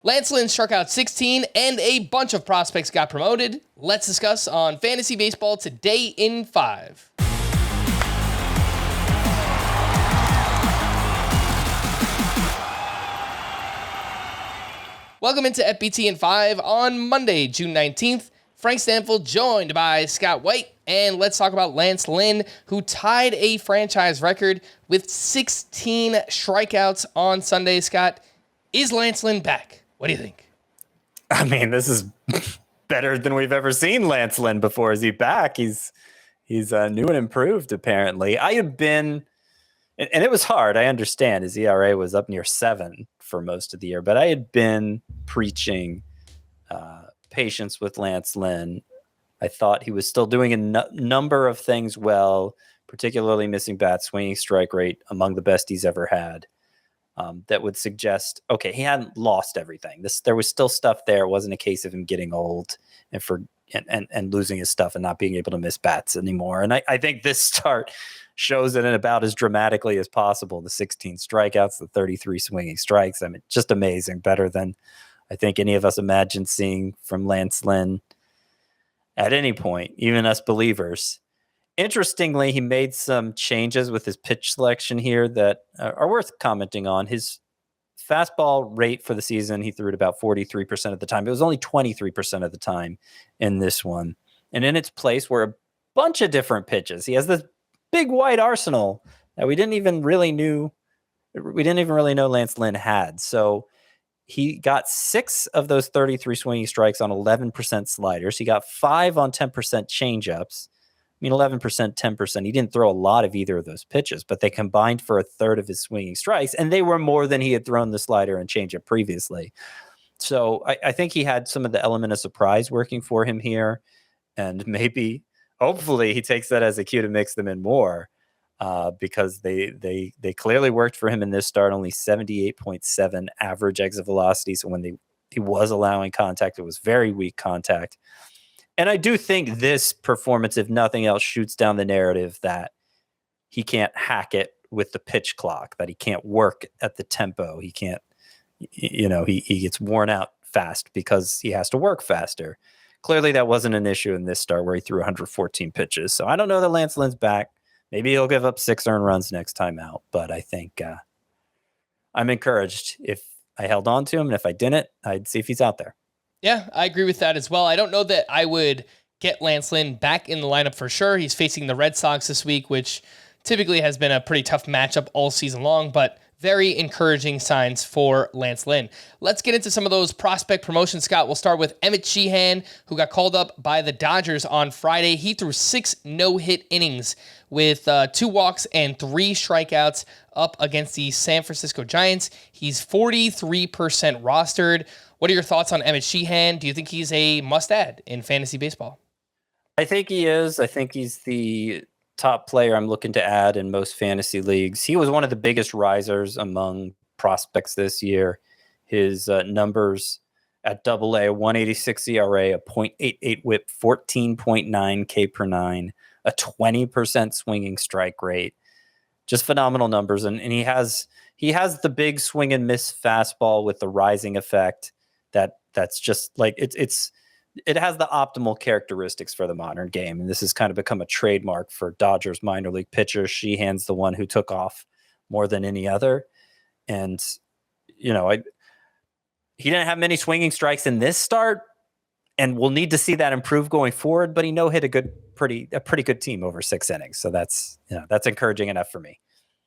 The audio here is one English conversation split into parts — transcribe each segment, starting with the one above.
Lance Lynn struck out 16, and a bunch of prospects got promoted. Let's discuss on Fantasy Baseball today in 5. Welcome into FBT in 5 on Monday, June 19th. Frank Stanfield joined by Scott White, and let's talk about Lance Lynn, who tied a franchise record with 16 strikeouts on Sunday. Scott, is Lance Lynn back? What do you think? I mean, this is better than we've ever seen Lance Lynn before. Is he back? He's new and improved, apparently. I had been, and it was hard. I understand his ERA was up near 7 for most of the year, but I had been preaching patience with Lance Lynn. I thought he was still doing a number of things well, particularly missing bat, swinging strike rate among the best he's ever had. That would suggest, okay, he hadn't lost everything. There was still stuff there. It wasn't a case of him getting old and losing his stuff and not being able to miss bats anymore. And I think this start shows it in about as dramatically as possible. The 16 strikeouts, the 33 swinging strikes. I mean, just amazing. Better than I think any of us imagined seeing from Lance Lynn at any point, even us believers. Interestingly, he made some changes with his pitch selection here that are worth commenting on. His fastball rate for the season, he threw it about 43% of the time. It was only 23% of the time in this one. And in its place were a bunch of different pitches. He has this big wide arsenal that we didn't even really know Lance Lynn had. So he got 6 of those 33 swinging strikes on 11% sliders. He got 5 on 10% changeups. I mean, 11%, 10%. He didn't throw a lot of either of those pitches, but they combined for a third of his swinging strikes, and they were more than he had thrown the slider and changeup previously. So I think he had some of the element of surprise working for him here, and maybe, hopefully, he takes that as a cue to mix them in more because they clearly worked for him in this start. Only 78.7 average exit velocity. So when he was allowing contact, it was very weak contact. And I do think this performance, if nothing else, shoots down the narrative that he can't hack it with the pitch clock, that he can't work at the tempo. He can't, he gets worn out fast because he has to work faster. Clearly, that wasn't an issue in this start where he threw 114 pitches. So I don't know that Lance Lynn's back. Maybe he'll give up 6 earned runs next time out. But I think I'm encouraged. If I held on to him and if I didn't, I'd see if he's out there. Yeah, I agree with that as well. I don't know that I would get Lance Lynn back in the lineup for sure. He's facing the Red Sox this week, which typically has been a pretty tough matchup all season long, but very encouraging signs for Lance Lynn. Let's get into some of those prospect promotions, Scott. We'll start with Emmet Sheehan, who got called up by the Dodgers on Friday. He threw 6 no-hit innings with 2 walks and 3 strikeouts up against the San Francisco Giants. He's 43% rostered. What are your thoughts on Emmet Sheehan? Do you think he's a must-add in fantasy baseball? I think he is. I think he's the top player I'm looking to add in most fantasy leagues. He was one of the biggest risers among prospects this year. His numbers at AA, 186 ERA, a .88 whip, 14.9 K per 9, a 20% swinging strike rate. Just phenomenal numbers. And he has the big swing and miss fastball with the rising effect. That's just like it has the optimal characteristics for the modern game. And this has kind of become a trademark for Dodgers minor league pitchers. Sheehan's the one who took off more than any other. And, he didn't have many swinging strikes in this start, and we'll need to see that improve going forward, but he hit a pretty good team over 6 innings. So that's encouraging enough for me.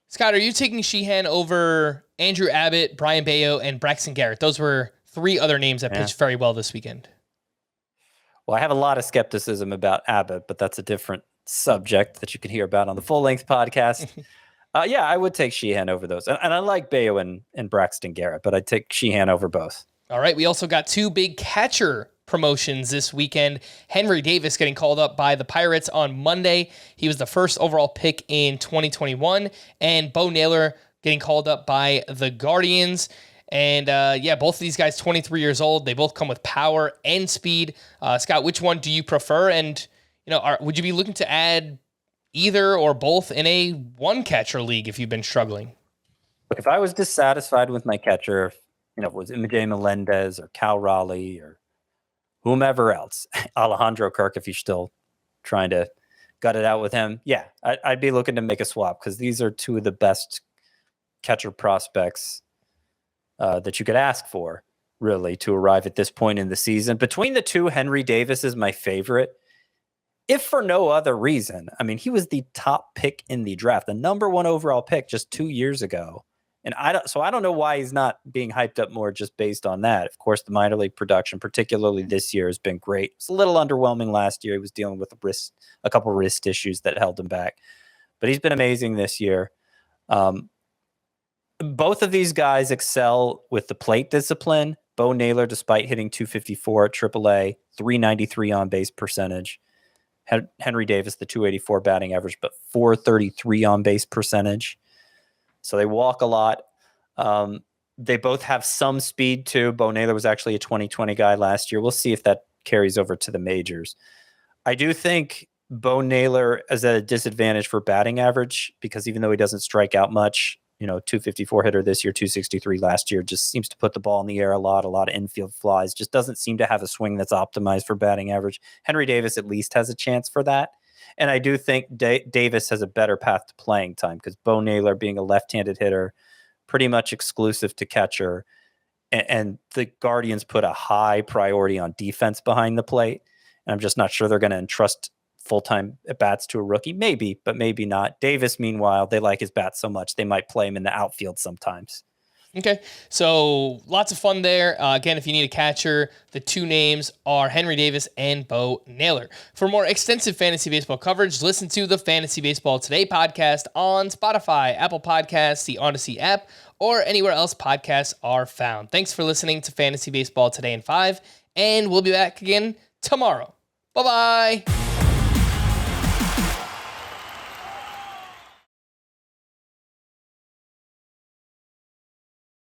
Scott, are you taking Sheehan over Andrew Abbott, Brian Bayo, and Braxton Garrett? Those were 3 other names that pitched very well this weekend. Well, I have a lot of skepticism about Abbott, but that's a different subject that you can hear about on the Full Length podcast. Yeah, I would take Sheehan over those. And I like Bayo and Braxton Garrett, but I'd take Sheehan over both. All right, we also got 2 big catcher promotions this weekend. Henry Davis getting called up by the Pirates on Monday. He was the first overall pick in 2021. And Bo Naylor getting called up by the Guardians. And both of these guys, 23 years old. They both come with power and speed. Scott, which one do you prefer? And, would you be looking to add either or both in a 1 catcher league if you've been struggling? If I was dissatisfied with my catcher, was Imade Melendez or Cal Raleigh or whomever else, Alejandro Kirk, if you're still trying to gut it out with him, yeah, I'd be looking to make a swap because these are two of the best catcher prospects that you could ask for, really, to arrive at this point in the season. Between the two, Henry Davis is my favorite, if for no other reason. I mean, he was the top pick in the draft, the number 1 overall pick just 2 years ago. And I don't know why he's not being hyped up more just based on that. Of course, the minor league production, particularly this year, has been great. It's a little underwhelming last year. He was dealing with a couple wrist issues that held him back, but he's been amazing this year. Both of these guys excel with the plate discipline. Bo Naylor, despite hitting .254 at AAA, .393 on base percentage. Henry Davis, the .284 batting average, but .433 on base percentage. So they walk a lot. They both have some speed too. Bo Naylor was actually a 2020 guy last year. We'll see if that carries over to the majors. I do think Bo Naylor is at a disadvantage for batting average because even though he doesn't strike out much, .254 hitter this year, .263 last year, just seems to put the ball in the air a lot of infield flies, just doesn't seem to have a swing that's optimized for batting average. Henry Davis at least has a chance for that. And I do think Davis has a better path to playing time because Bo Naylor, being a left-handed hitter, pretty much exclusive to catcher, and the Guardians put a high priority on defense behind the plate. And I'm just not sure they're going to entrust full-time at-bats to a rookie. Maybe, but maybe not. Davis, meanwhile, they like his bat so much, they might play him in the outfield sometimes. Okay, so lots of fun there. Again, if you need a catcher, the two names are Henry Davis and Bo Naylor. For more extensive fantasy baseball coverage, listen to the Fantasy Baseball Today podcast on Spotify, Apple Podcasts, the Audacy app, or anywhere else podcasts are found. Thanks for listening to Fantasy Baseball Today in 5, and we'll be back again tomorrow. Bye-bye.